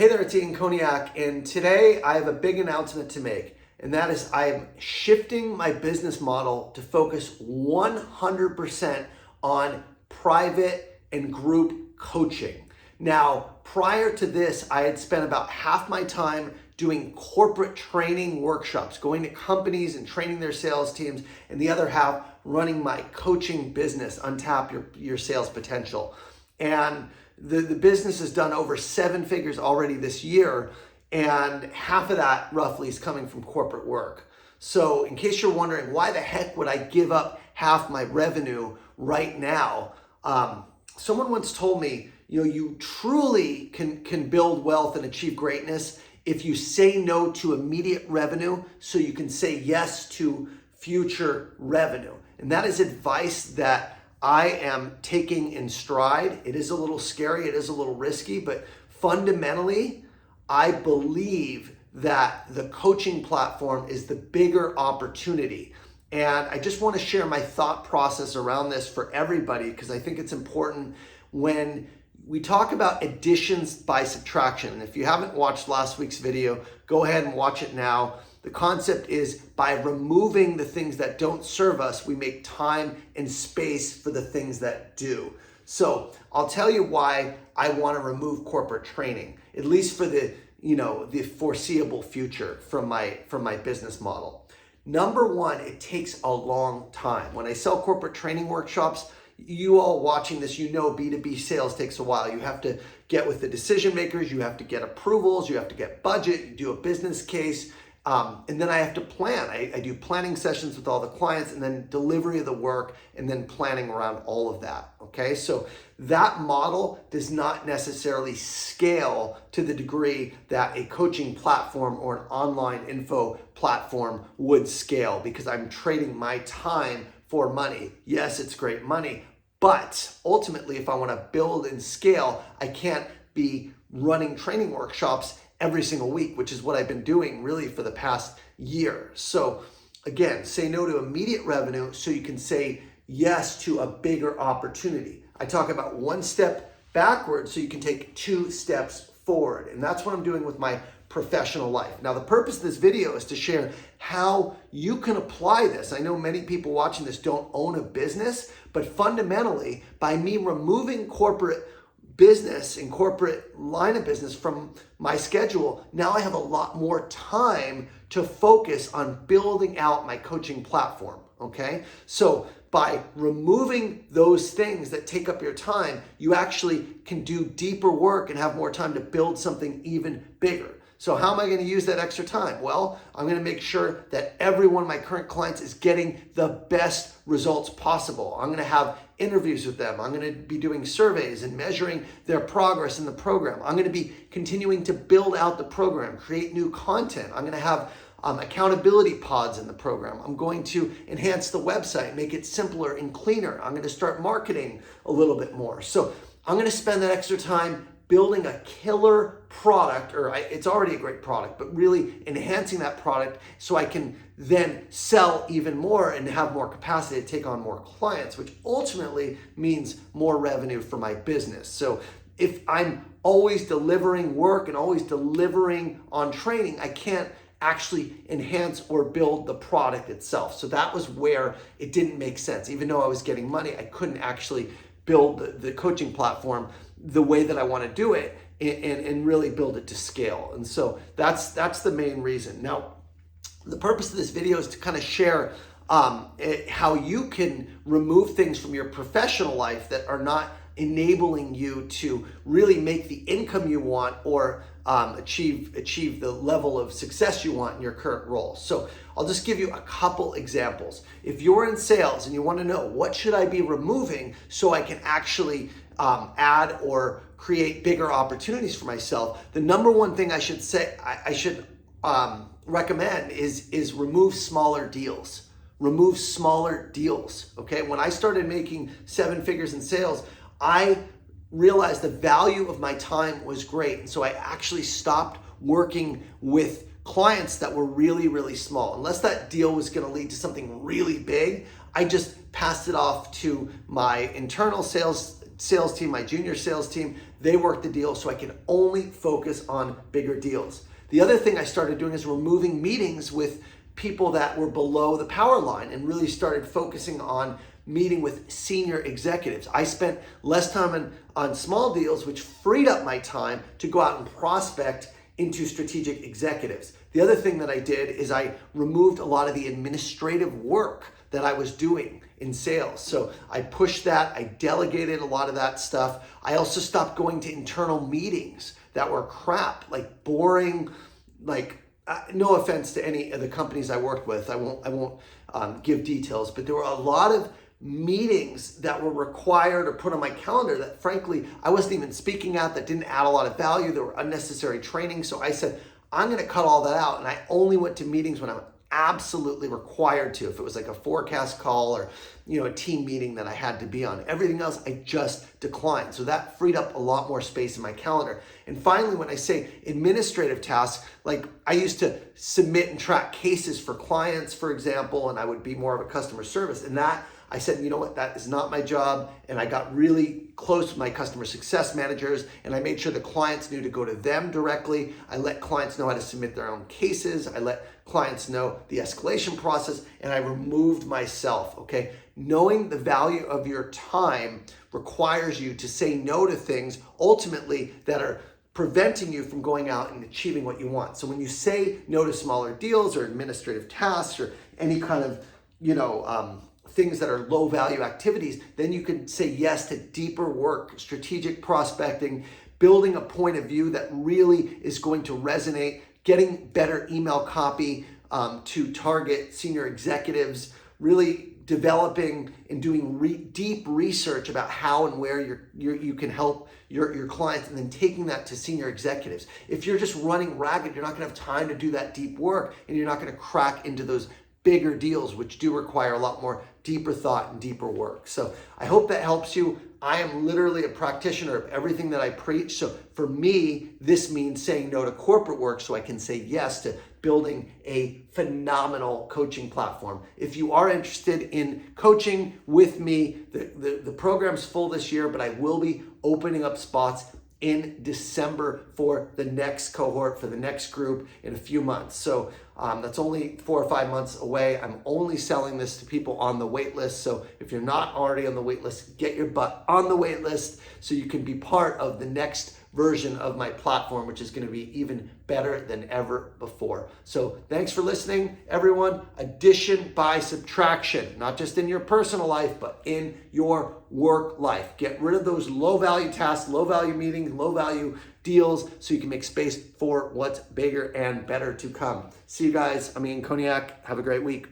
Hey there, it's Ian Koniak, and today I have a big announcement to make, and that is I'm shifting my business model to focus 100% on private and group coaching. Now, prior to this, I had spent about half my time doing corporate training workshops, going to companies and training their sales teams, and the other half running my coaching business, Untap Your Sales Potential. And the business has done over 7 figures already this year, and half of that roughly is coming from corporate work. So in case you're wondering, why the heck would I give up half my revenue right now? Someone once told me, you truly can build wealth and achieve greatness if you say no to immediate revenue so you can say yes to future revenue. And that is advice that I am taking in stride. It is a little scary, it is a little risky, but fundamentally, I believe that the coaching platform is the bigger opportunity. And I just want to share my thought process around this for everybody because I think it's important when we talk about additions by subtraction. And if you haven't watched last week's video, go ahead and watch it now. The concept is by removing the things that don't serve us, we make time and space for the things that do. So I'll tell you why I want to remove corporate training, at least for the foreseeable future from my business model. Number one, it takes a long time. When I sell corporate training workshops, you all watching this, B2B sales takes a while. You have to get with the decision makers, you have to get approvals, you have to get budget, you do a business case, and then I have to plan. I do planning sessions with all the clients and then delivery of the work and then planning around all of that, okay? So that model does not necessarily scale to the degree that a coaching platform or an online info platform would scale because I'm trading my time for money. Yes, it's great money, but ultimately if I want to build and scale, I can't be running training workshops every single week, which is what I've been doing really for the past year. So again, say no to immediate revenue so you can say yes to a bigger opportunity. I talk about 1 step backwards so you can take 2 steps forward. And that's what I'm doing with my professional life. Now, the purpose of this video is to share how you can apply this. I know many people watching this don't own a business, but fundamentally, by me removing corporate business and corporate line of business from my schedule, now I have a lot more time to focus on building out my coaching platform, okay? So by removing those things that take up your time, you actually can do deeper work and have more time to build something even bigger. So how am I going to use that extra time? Well, I'm going to make sure that every one of my current clients is getting the best results possible. I'm going to have interviews with them. I'm going to be doing surveys and measuring their progress in the program. I'm going to be continuing to build out the program, create new content. I'm going to have accountability pods in the program. I'm going to enhance the website, make it simpler and cleaner. I'm going to start marketing a little bit more. So I'm going to spend that extra time building a killer product, it's already a great product, but really enhancing that product so I can then sell even more and have more capacity to take on more clients, which ultimately means more revenue for my business. So if I'm always delivering work and always delivering on training, I can't actually enhance or build the product itself. So that was where it didn't make sense. Even though I was getting money, I couldn't actually build the coaching platform the way that I want to do it and really build it to scale. And so that's the main reason. Now, the purpose of this video is to kind of share how you can remove things from your professional life that are not enabling you to really make the income you want or achieve the level of success you want in your current role. So I'll just give you a couple examples. If you're in sales and you want to know what should I be removing so I can actually add or create bigger opportunities for myself, the number one thing I should say I should recommend is remove smaller deals. Remove smaller deals. Okay, when I started making 7 figures in sales, I realized the value of my time was great. And so I actually stopped working with clients that were really, really small. Unless that deal was going to lead to something really big, I just passed it off to my internal sales team, my junior sales team. they work the deals so I can only focus on bigger deals. The other thing I started doing is removing meetings with people that were below the power line and really started focusing on meeting with senior executives. I spent less time on small deals, which freed up my time to go out and prospect into strategic executives. The other thing that I did is I removed a lot of the administrative work that I was doing in sales. So I pushed that, I delegated a lot of that stuff. I also stopped going to internal meetings that were crap, like boring, no offense to any of the companies I worked with. I won't give details, but there were a lot of meetings that were required or put on my calendar that frankly I wasn't even speaking at, that didn't add a lot of value. There were unnecessary training. So I said, I'm going to cut all that out. And I only went to meetings when I'm absolutely required to. If it was like a forecast call or a team meeting that I had to be on. Everything else I just declined. So that freed up a lot more space in my calendar. And finally, when I say administrative tasks, like I used to submit and track cases for clients, for example, and I would be more of a customer service. And that I said, you know what, that is not my job. And I got really close with my customer success managers and I made sure the clients knew to go to them directly. I let clients know how to submit their own cases. I let clients know the escalation process, and I removed myself, okay? Knowing the value of your time requires you to say no to things ultimately that are preventing you from going out and achieving what you want. So when you say no to smaller deals or administrative tasks or any kind of, things that are low value activities, then you can say yes to deeper work, strategic prospecting, building a point of view that really is going to resonate, getting better email copy to target senior executives, really developing and doing deep research about how and where you can help your clients, and then taking that to senior executives. If you're just running ragged, you're not gonna have time to do that deep work, and you're not gonna crack into those bigger deals, which do require a lot more deeper thought and deeper work. So I hope that helps you. I am literally a practitioner of everything that I preach. So for me, this means saying no to corporate work so I can say yes to building a phenomenal coaching platform. If you are interested in coaching with me, the program's full this year, but I will be opening up spots in December for the next cohort, for the next group in a few months. So that's only 4 or 5 months away. I'm only selling this to people on the wait list. So if you're not already on the wait list, get your butt on the wait list so you can be part of the next version of my platform, which is going to be even better than ever before. So thanks for listening, everyone. Addition by subtraction, not just in your personal life, but in your work life. Get rid of those low value tasks, low value meetings, low value deals so you can make space for what's bigger and better to come. See you guys. I'm Ian Koniak. Have a great week.